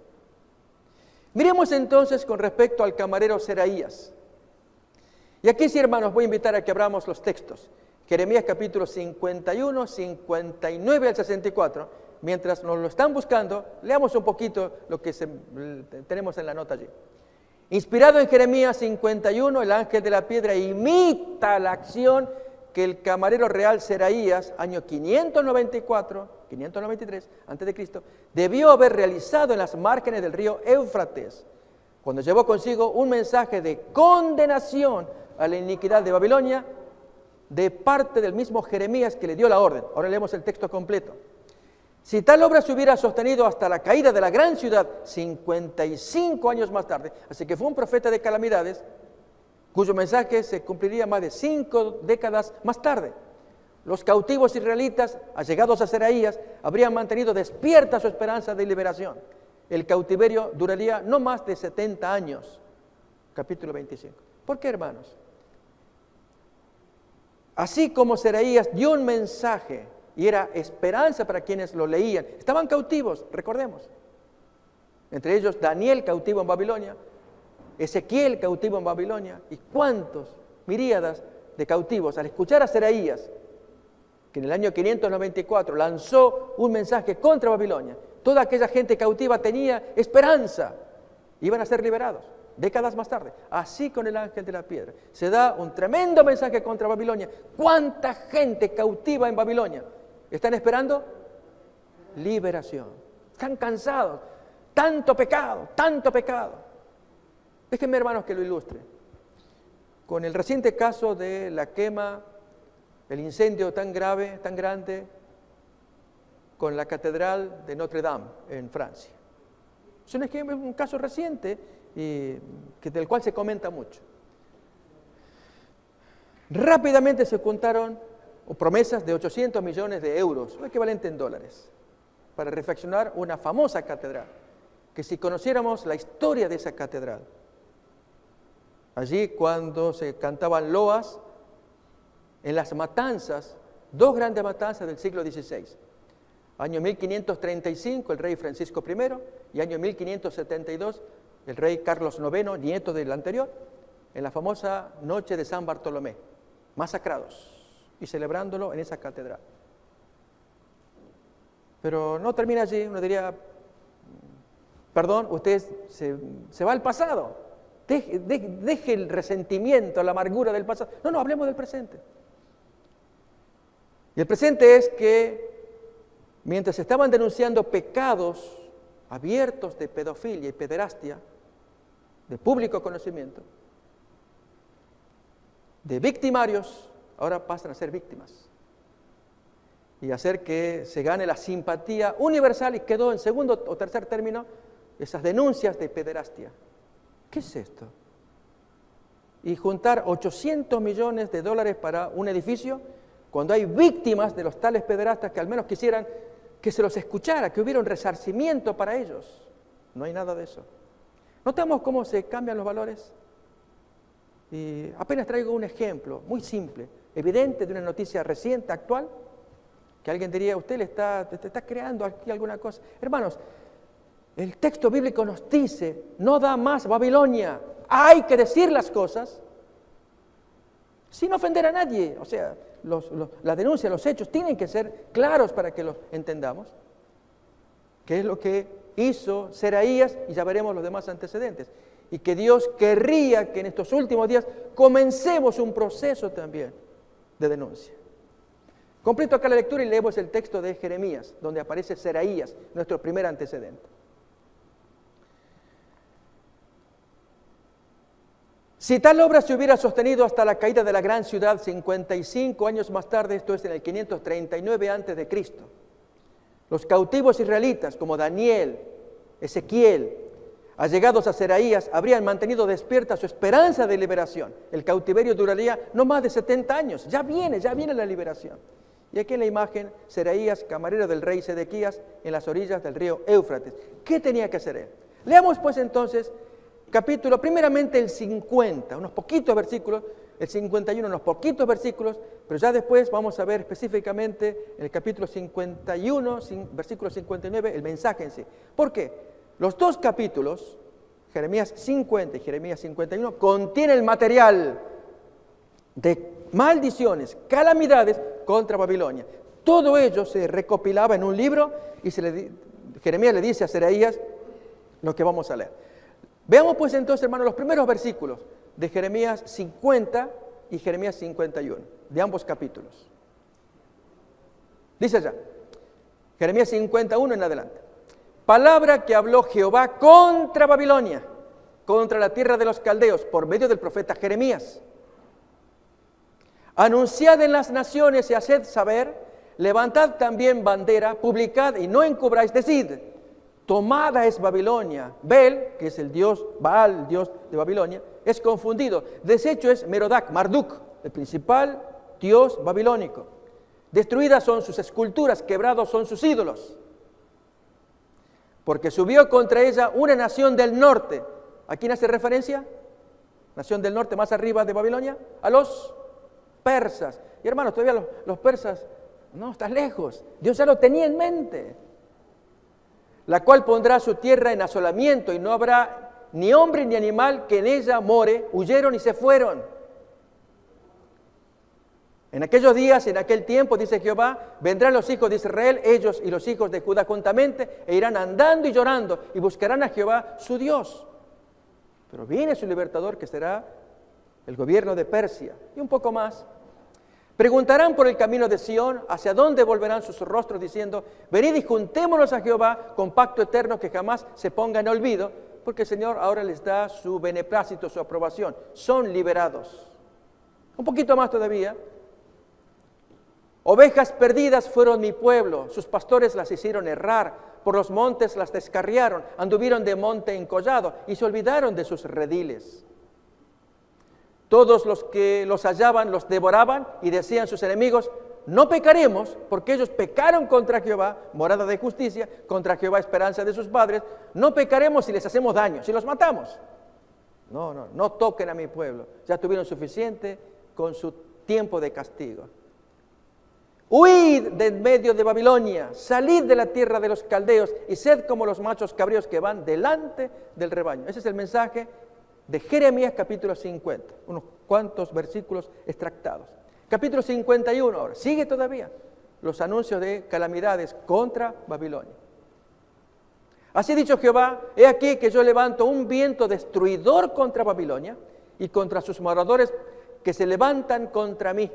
Miremos entonces con respecto al camarero Seraías. Y aquí sí, hermanos, voy a invitar a que abramos los textos. Jeremías capítulo 51, 59 al 64. Mientras nos lo están buscando, leamos un poquito lo que tenemos en la nota allí. Inspirado en Jeremías 51, el ángel de la piedra imita la acción que el camarero real Seraías, año 593 a.C., debió haber realizado en las márgenes del río Éufrates, cuando llevó consigo un mensaje de condenación a la iniquidad de Babilonia de parte del mismo Jeremías que le dio la orden. Ahora leemos el texto completo. Si tal obra se hubiera sostenido hasta la caída de la gran ciudad 55 años más tarde, así que fue un profeta de calamidades, cuyo mensaje se cumpliría más de 5 décadas más tarde. Los cautivos israelitas, allegados a Seraías, habrían mantenido despierta su esperanza de liberación. El cautiverio duraría no más de 70 años. Capítulo 25. ¿Por qué, hermanos? Así como Seraías dio un mensaje y era esperanza para quienes lo leían, estaban cautivos, recordemos. Entre ellos Daniel cautivo en Babilonia, Ezequiel cautivo en Babilonia, y cuántos miríadas de cautivos al escuchar a Seraías, que en el año 594 lanzó un mensaje contra Babilonia. Toda aquella gente cautiva tenía esperanza, iban a ser liberados. Décadas más tarde, así con el ángel de la piedra, se da un tremendo mensaje contra Babilonia. ¿Cuánta gente cautiva en Babilonia están esperando? Liberación. Están cansados. Tanto pecado, tanto pecado. Déjenme, hermanos, que lo ilustre. Con el reciente caso de la quema, el incendio tan grave, tan grande, con la catedral de Notre Dame en Francia. Es un caso reciente y del cual se comenta mucho. Rápidamente se contaron promesas de 800 millones de euros, lo equivalente en dólares, para refaccionar una famosa catedral, que si conociéramos la historia de esa catedral, allí cuando se cantaban loas en las matanzas, 2 grandes matanzas del siglo XVI, año 1535 el rey Francisco I y año 1572 el rey Carlos IX, nieto del anterior, en la famosa noche de San Bartolomé, masacrados y celebrándolo en esa catedral. Pero no termina allí, uno diría, perdón, usted se va al pasado, deje el resentimiento, la amargura del pasado. No, hablemos del presente. Y el presente es que mientras estaban denunciando pecados abiertos de pedofilia y pederastia, de público conocimiento, de victimarios, ahora pasan a ser víctimas. Y hacer que se gane la simpatía universal, y quedó en segundo o tercer término esas denuncias de pederastia. ¿Qué es esto? Y juntar 800 millones de dólares para un edificio, cuando hay víctimas de los tales pederastas que al menos quisieran que se los escuchara, que hubiera un resarcimiento para ellos. No hay nada de eso. ¿Notamos cómo se cambian los valores? Y apenas traigo un ejemplo muy simple, evidente de una noticia reciente, actual, que alguien diría, usted le está creando aquí alguna cosa. Hermanos, el texto bíblico nos dice, no da más Babilonia, hay que decir las cosas sin ofender a nadie. O sea, la denuncia, los hechos tienen que ser claros para que los entendamos. ¿Qué es lo que hizo Seraías? Y ya veremos los demás antecedentes. Y que Dios querría que en estos últimos días comencemos un proceso también de denuncia. Completo acá la lectura y leemos el texto de Jeremías, donde aparece Seraías, nuestro primer antecedente. Si tal obra se hubiera sostenido hasta la caída de la gran ciudad 55 años más tarde, esto es en el 539 a.C., los cautivos israelitas como Daniel, Ezequiel, allegados a Seraías, habrían mantenido despierta su esperanza de liberación. El cautiverio duraría no más de 70 años. Ya viene la liberación. Y aquí en la imagen, Seraías, camarero del rey Sedequías, en las orillas del río Éufrates. ¿Qué tenía que hacer él? Leamos pues entonces capítulo, primeramente el 50, unos poquitos versículos, el 51, unos poquitos versículos, pero ya después vamos a ver específicamente en el capítulo 51, versículo 59, el mensaje en sí. ¿Por qué? Los 2 capítulos, Jeremías 50 y Jeremías 51, contienen el material de maldiciones, calamidades contra Babilonia. Todo ello se recopilaba en un libro y Jeremías le dice a Seraías lo que vamos a leer. Veamos pues entonces, hermanos, los primeros versículos de Jeremías 50 y Jeremías 51, de ambos capítulos. Dice allá, Jeremías 51 en adelante. Palabra que habló Jehová contra Babilonia, contra la tierra de los caldeos, por medio del profeta Jeremías. Anunciad en las naciones y haced saber, levantad también bandera, publicad y no encubráis, decid, Tomada es Babilonia. Bel, que es el dios, Baal, el dios de Babilonia, es confundido. Deshecho es Merodach, Marduk, el principal dios babilónico. Destruidas son sus esculturas, quebrados son sus ídolos. Porque subió contra ella una nación del norte. ¿A quién hace referencia? Nación del norte, más arriba de Babilonia, a los persas. Y hermanos, todavía los persas, no, estás lejos. Dios ya lo tenía en mente. La cual pondrá su tierra en asolamiento y no habrá ni hombre ni animal que en ella more. Huyeron y se fueron. En aquellos días, en aquel tiempo, dice Jehová, vendrán los hijos de Israel, ellos y los hijos de Judá juntamente, e irán andando y llorando y buscarán a Jehová su Dios. Pero viene su libertador, que será el gobierno de Persia, y un poco más. Preguntarán por el camino de Sión, hacia dónde volverán sus rostros, diciendo, venid y juntémonos a Jehová con pacto eterno que jamás se ponga en olvido, porque el Señor ahora les da su beneplácito, su aprobación. Son liberados. Un poquito más todavía. Ovejas perdidas fueron mi pueblo, sus pastores las hicieron errar, por los montes las descarriaron, anduvieron de monte en collado y se olvidaron de sus rediles. Todos los que los hallaban los devoraban y decían sus enemigos, no pecaremos, porque ellos pecaron contra Jehová, morada de justicia, contra Jehová, esperanza de sus padres, no pecaremos si les hacemos daño, si los matamos. No toquen a mi pueblo, ya tuvieron suficiente con su tiempo de castigo. Huid de en medio de Babilonia, salid de la tierra de los caldeos y sed como los machos cabríos que van delante del rebaño. Ese es el mensaje de Jeremías capítulo 50, unos cuantos versículos extractados. Capítulo 51 ahora, sigue todavía los anuncios de calamidades contra Babilonia. Así ha dicho Jehová, he aquí que yo levanto un viento destruidor contra Babilonia y contra sus moradores que se levantan contra mí.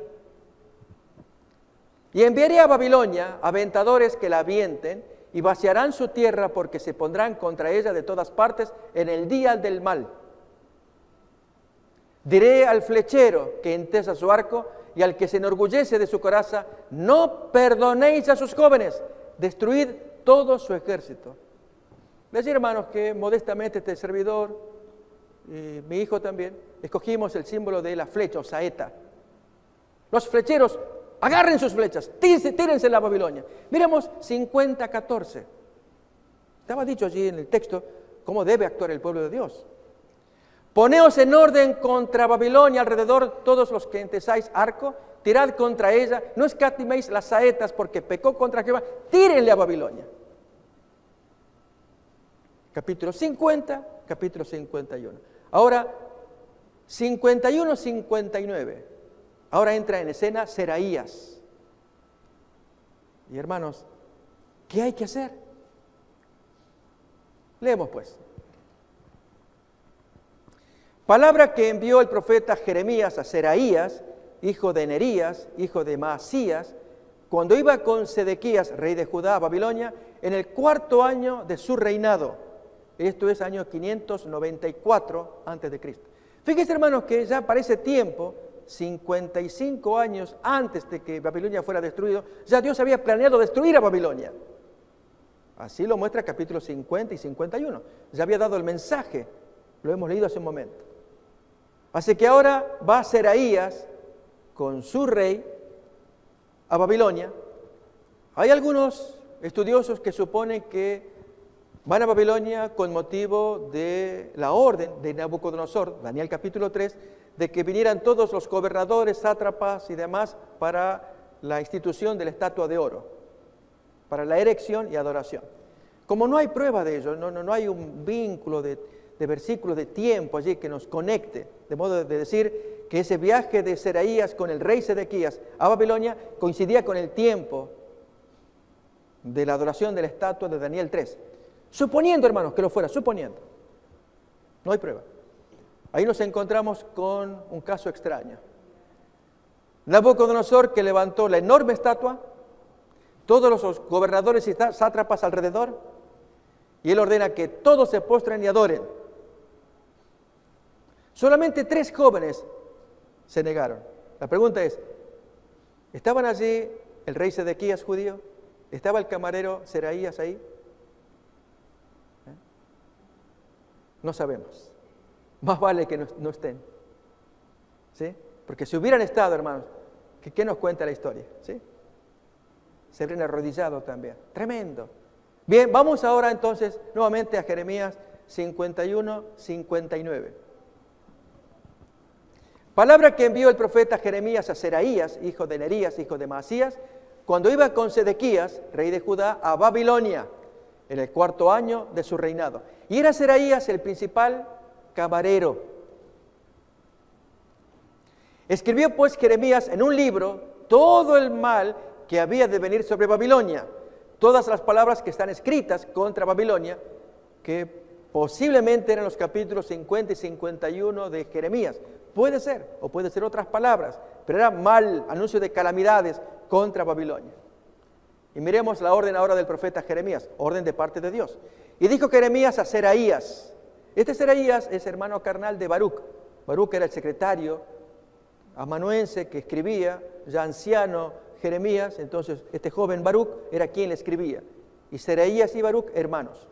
Y enviaré a Babilonia aventadores que la avienten y vaciarán su tierra porque se pondrán contra ella de todas partes en el día del mal. Diré al flechero que entesa su arco y al que se enorgullece de su coraza, no perdonéis a sus jóvenes, destruid todo su ejército. Decir, hermanos, que modestamente este servidor, y mi hijo también, escogimos el símbolo de la flecha o saeta. Los flecheros, agarren sus flechas, tírense a la Babilonia. Miremos 50:14. Estaba dicho allí en el texto cómo debe actuar el pueblo de Dios. Poneos en orden contra Babilonia alrededor todos los que entesáis arco, tirad contra ella, no escatiméis las saetas porque pecó contra Jehová, tírenle a Babilonia. Capítulo 50, capítulo 51. Ahora, 51-59. Ahora entra en escena Seraías. Y hermanos, ¿qué hay que hacer? Leemos pues. Palabra que envió el profeta Jeremías a Seraías, hijo de Nerías, hijo de Maasías, cuando iba con Sedequías, rey de Judá, a Babilonia, en el 4º año de su reinado. Esto es año 594 a.C. Fíjense, hermanos, que ya para ese tiempo, 55 años antes de que Babilonia fuera destruido, ya Dios había planeado destruir a Babilonia. Así lo muestra capítulos 50 y 51. Ya había dado el mensaje, lo hemos leído hace un momento. Así que ahora va Seraías con su rey a Babilonia. Hay algunos estudiosos que suponen que van a Babilonia con motivo de la orden de Nabucodonosor, Daniel capítulo 3, de que vinieran todos los gobernadores, sátrapas y demás para la institución de la estatua de oro, para la erección y adoración. Como no hay prueba de ello, no hay un vínculo de versículos de tiempo allí que nos conecte, de modo de decir que ese viaje de Seraías con el rey Sedequías a Babilonia coincidía con el tiempo de la adoración de la estatua de Daniel 3. Suponiendo, hermanos, que lo fuera, suponiendo. No hay prueba. Ahí nos encontramos con un caso extraño. Nabucodonosor, que levantó la enorme estatua, todos los gobernadores y sátrapas alrededor, y él ordena que todos se postren y adoren. Solamente 3 jóvenes se negaron. La pregunta es, ¿estaban allí el rey Sedequías judío? ¿Estaba el camarero Seraías ahí? No sabemos. Más vale que no estén. ¿Sí? Porque si hubieran estado, hermanos, ¿qué nos cuenta la historia? ¿Sí? Se habrían arrodillado también. Tremendo. Bien, vamos ahora entonces nuevamente a Jeremías 51, 59. Palabra que envió el profeta Jeremías a Seraías, hijo de Nerías, hijo de Maasías, cuando iba con Sedequías, rey de Judá, a Babilonia, en el 4º año de su reinado. Y era Seraías el principal camarero. Escribió pues Jeremías en un libro todo el mal que había de venir sobre Babilonia, todas las palabras que están escritas contra Babilonia, que posiblemente eran los capítulos 50 y 51 de Jeremías. Puede ser, o puede ser otras palabras, pero era mal, anuncio de calamidades contra Babilonia. Y miremos la orden ahora del profeta Jeremías, orden de parte de Dios. Y dijo Jeremías a Seraías. Este Seraías es hermano carnal de Baruc. Baruc era el secretario amanuense que escribía, ya anciano Jeremías, entonces este joven Baruc era quien le escribía. Y Seraías y Baruc, hermanos.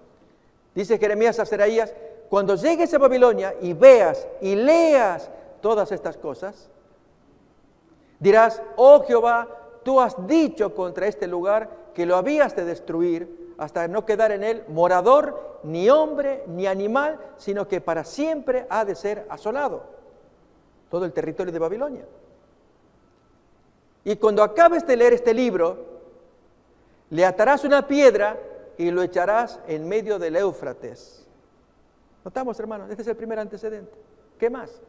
Dice Jeremías a Seraías, cuando llegues a Babilonia y veas y leas todas estas cosas, dirás, oh Jehová, tú has dicho contra este lugar que lo habías de destruir hasta no quedar en él morador, ni hombre, ni animal, sino que para siempre ha de ser asolado todo el territorio de Babilonia. Y cuando acabes de leer este libro, le atarás una piedra y lo echarás en medio del Éufrates. ¿Notamos, hermanos? Este es el primer antecedente. ¿Qué más?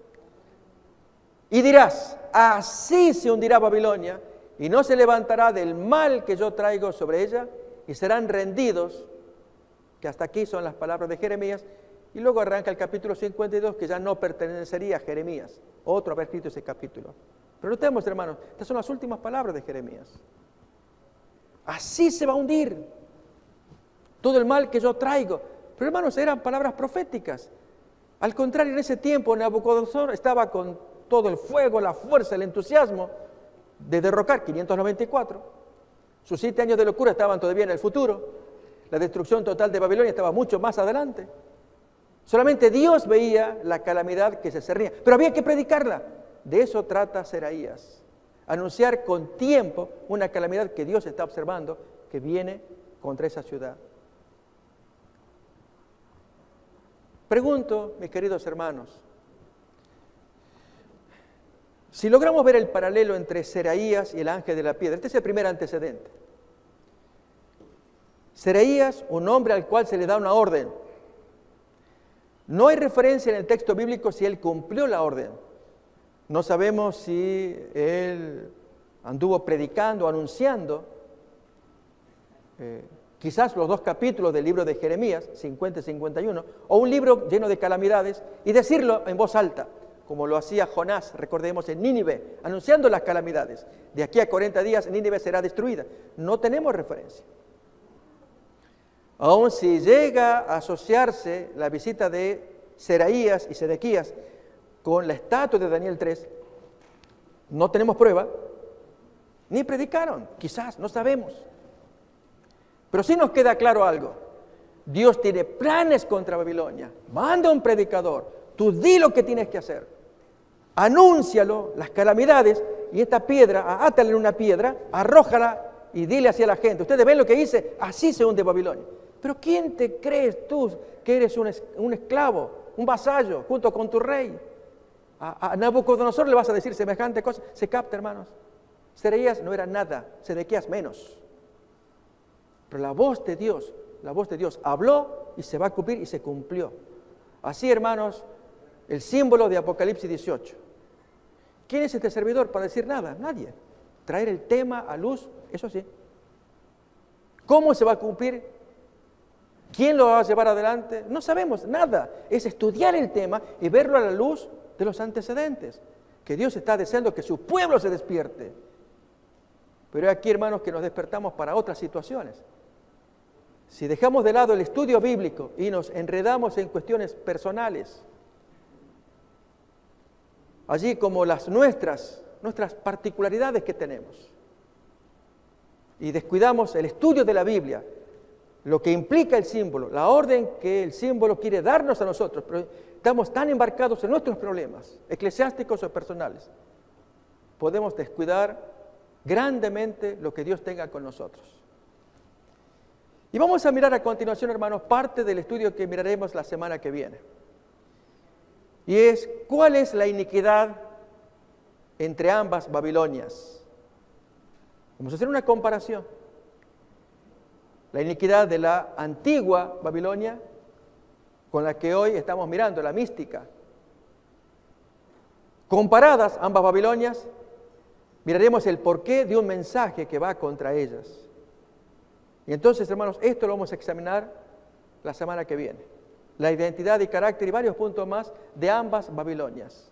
Y dirás, así se hundirá Babilonia y no se levantará del mal que yo traigo sobre ella y serán rendidos, que hasta aquí son las palabras de Jeremías, y luego arranca el capítulo 52 que ya no pertenecería a Jeremías, otro haber escrito ese capítulo. Pero notemos, hermanos, estas son las últimas palabras de Jeremías. Así se va a hundir todo el mal que yo traigo. Pero hermanos, eran palabras proféticas. Al contrario, en ese tiempo Nabucodonosor estaba con todo el fuego, la fuerza, el entusiasmo de derrocar 594. Sus 7 años de locura estaban todavía en el futuro. La destrucción total de Babilonia estaba mucho más adelante. Solamente Dios veía la calamidad que se cernía, pero había que predicarla. De eso trata Seraías. Anunciar con tiempo una calamidad que Dios está observando, que viene contra esa ciudad. Pregunto, mis queridos hermanos, si logramos ver el paralelo entre Seraías y el ángel de la piedra, este es el primer antecedente. Seraías, un hombre al cual se le da una orden. No hay referencia en el texto bíblico si él cumplió la orden. No sabemos si él anduvo predicando, anunciando, quizás los 2 capítulos del libro de Jeremías, 50 y 51, o un libro lleno de calamidades, y decirlo en voz alta, como lo hacía Jonás, recordemos, en Nínive, anunciando las calamidades. De aquí a 40 días Nínive será destruida. No tenemos referencia. Aun si llega a asociarse la visita de Seraías y Sedequías con la estatua de Daniel 3, no tenemos prueba, ni predicaron, quizás, no sabemos. Pero sí nos queda claro algo. Dios tiene planes contra Babilonia. Manda un predicador. Tú di lo que tienes que hacer. Anúncialo, las calamidades, y esta piedra, átale en una piedra, arrójala y dile hacia la gente. Ustedes ven lo que dice, así se hunde Babilonia. Pero ¿quién te crees tú que eres un esclavo, un vasallo, junto con tu rey? A Nabucodonosor le vas a decir semejante cosa. Se capta, hermanos. Seraías no era nada, Sedequías menos. Pero la voz de Dios habló y se va a cumplir y se cumplió. Así, hermanos, el símbolo de Apocalipsis 18. ¿Quién es este servidor para decir nada? Nadie. Traer el tema a luz, eso sí. ¿Cómo se va a cumplir? ¿Quién lo va a llevar adelante? No sabemos nada. Es estudiar el tema y verlo a la luz de los antecedentes. Que Dios está deseando que su pueblo se despierte. Pero aquí, hermanos, que nos despertamos para otras situaciones. Si dejamos de lado el estudio bíblico y nos enredamos en cuestiones personales, allí como las nuestras particularidades que tenemos, y descuidamos el estudio de la Biblia, lo que implica el símbolo, la orden que el símbolo quiere darnos a nosotros, pero estamos tan embarcados en nuestros problemas, eclesiásticos o personales, podemos descuidar grandemente lo que Dios tenga con nosotros. Y vamos a mirar a continuación, hermanos, parte del estudio que miraremos la semana que viene. Y es, ¿cuál es la iniquidad entre ambas Babilonias? Vamos a hacer una comparación. La iniquidad de la antigua Babilonia con la que hoy estamos mirando, la mística. Comparadas ambas Babilonias, miraremos el porqué de un mensaje que va contra ellas. Y entonces, hermanos, esto lo vamos a examinar la semana que viene. La identidad y carácter y varios puntos más de ambas Babilonias.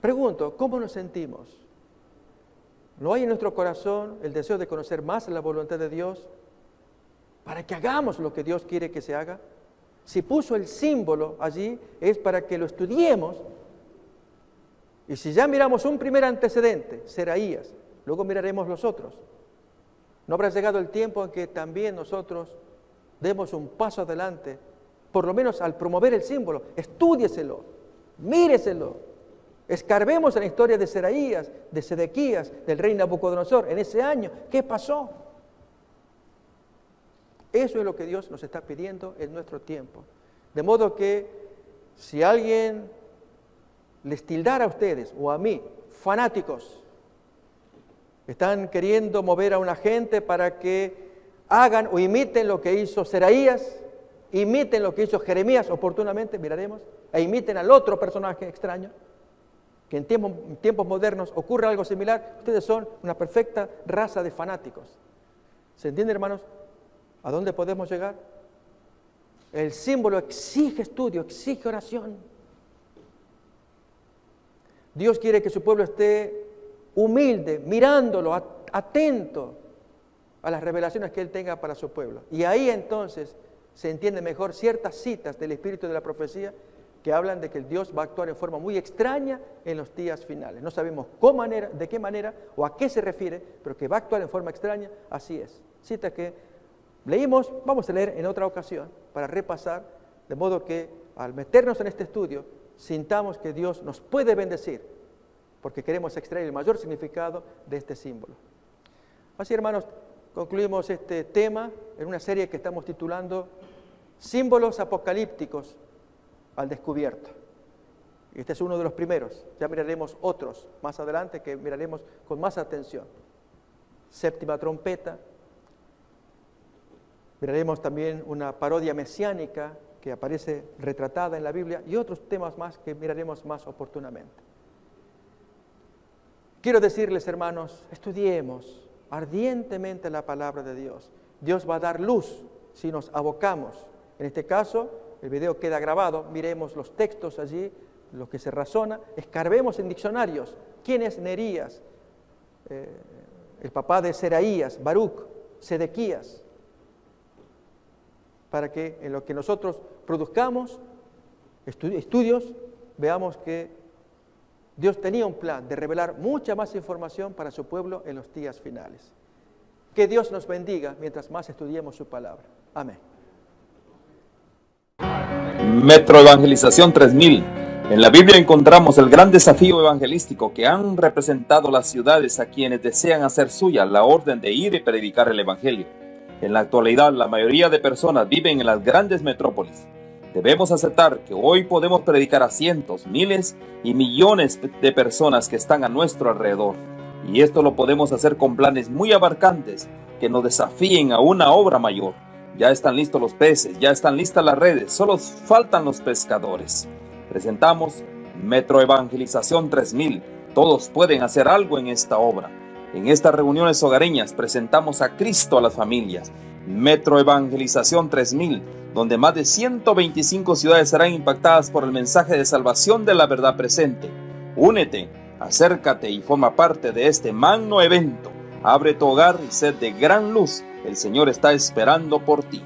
Pregunto, ¿cómo nos sentimos? ¿No hay en nuestro corazón el deseo de conocer más la voluntad de Dios para que hagamos lo que Dios quiere que se haga? Si puso el símbolo allí es para que lo estudiemos. Y si ya miramos un primer antecedente, Seraías, luego miraremos los otros. ¿No habrá llegado el tiempo en que también nosotros demos un paso adelante, por lo menos al promover el símbolo? Estúdieselo, míreselo, escarbemos en la historia de Seraías, de Sedequías, del rey Nabucodonosor, en ese año. ¿Qué pasó? Eso es lo que Dios nos está pidiendo en nuestro tiempo. De modo que si alguien les tildara a ustedes o a mí, fanáticos, están queriendo mover a una gente para que hagan o imiten lo que hizo Seraías, imiten lo que hizo Jeremías oportunamente, miraremos, e imiten al otro personaje extraño, que en tiempos modernos ocurre algo similar. Ustedes son una perfecta raza de fanáticos. ¿Se entiende, hermanos? ¿A dónde podemos llegar? El símbolo exige estudio, exige oración. Dios quiere que su pueblo esté humilde, mirándolo, atento a las revelaciones que Él tenga para su pueblo. Y ahí entonces se entiende mejor ciertas citas del espíritu de la profecía que hablan de que el Dios va a actuar en forma muy extraña en los días finales. No sabemos de qué manera o a qué se refiere, pero que va a actuar en forma extraña, así es. Citas que leímos, vamos a leer en otra ocasión para repasar, de modo que al meternos en este estudio, sintamos que Dios nos puede bendecir, porque queremos extraer el mayor significado de este símbolo. Así, hermanos, concluimos este tema en una serie que estamos titulando Símbolos apocalípticos al descubierto. Y este es uno de los primeros. Ya miraremos otros más adelante que miraremos con más atención. Séptima trompeta. Miraremos también una parodia mesiánica que aparece retratada en la Biblia y otros temas más que miraremos más oportunamente. Quiero decirles, hermanos, estudiemos ardientemente la palabra de Dios. Dios va a dar luz si nos abocamos. En este caso, el video queda grabado, miremos los textos allí, lo que se razona, escarbemos en diccionarios. ¿Quién es Nerías? El papá de Seraías, Baruch, Sedequías. Para que en lo que nosotros produzcamos estudios, veamos que Dios tenía un plan de revelar mucha más información para su pueblo en los días finales. Que Dios nos bendiga mientras más estudiemos su palabra. Amén. Metro Evangelización 3000. En la Biblia encontramos el gran desafío evangelístico que han representado las ciudades a quienes desean hacer suya la orden de ir y predicar el Evangelio. En la actualidad, la mayoría de personas viven en las grandes metrópolis. Debemos aceptar que hoy podemos predicar a cientos, miles y millones de personas que están a nuestro alrededor. Y esto lo podemos hacer con planes muy abarcantes que nos desafíen a una obra mayor. Ya están listos los peces, ya están listas las redes, solo faltan los pescadores. Presentamos Metro Evangelización 3000. Todos pueden hacer algo en esta obra. En estas reuniones hogareñas presentamos a Cristo a las familias. Metro Evangelización 3000, donde más de 125 ciudades serán impactadas por el mensaje de salvación de la verdad presente. Únete, acércate y forma parte de este magno evento. Abre tu hogar y sed de gran luz. El Señor está esperando por ti.